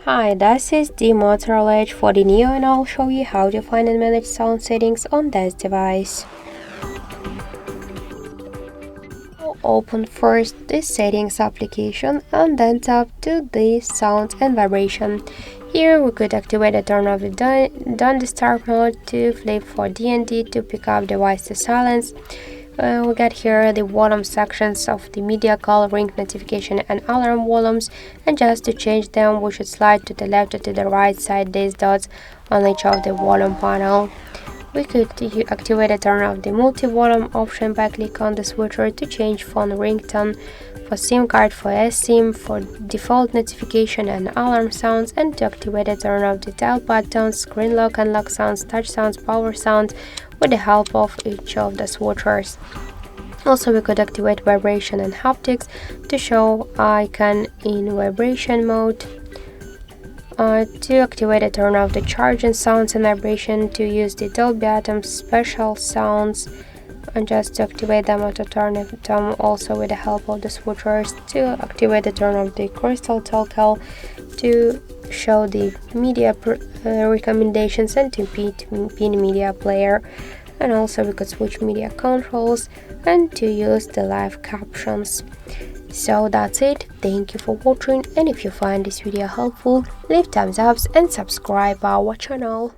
Hi, this is the MOTOROLA Edge for the Neo and I'll show you how to find and manage sound settings on this device. Open first the settings application and then tap to the sound and vibration. Here we could activate the turn off the don't disturb mode, to flip for DND, to pick up device to silence. We got here the volume sections of the media call, ring, notification and alarm volumes, and just to change them we should slide to the left or to the right side these dots on each of the volume panel. We could activate and turn off the multi-volume option by clicking on the switcher to change phone ringtone, for SIM card, for eSIM, for default notification and alarm sounds, and to activate and turn off the dial buttons, screen lock and lock sounds, touch sounds, power sounds with the help of each of the switchers. Also, we could activate vibration and haptics to show icon in vibration mode. To activate and turn off the charge and sounds and vibration, to use the Dolby Atmos special sounds, and just to activate them or to turn them also with the help of the switchers. To activate and turn off the crystal telltale, to show the media recommendations, and to pin media player. And also we could switch media controls and to use the live captions. So that's it. Thank you for watching, and if you find this video helpful, leave thumbs up and subscribe our channel.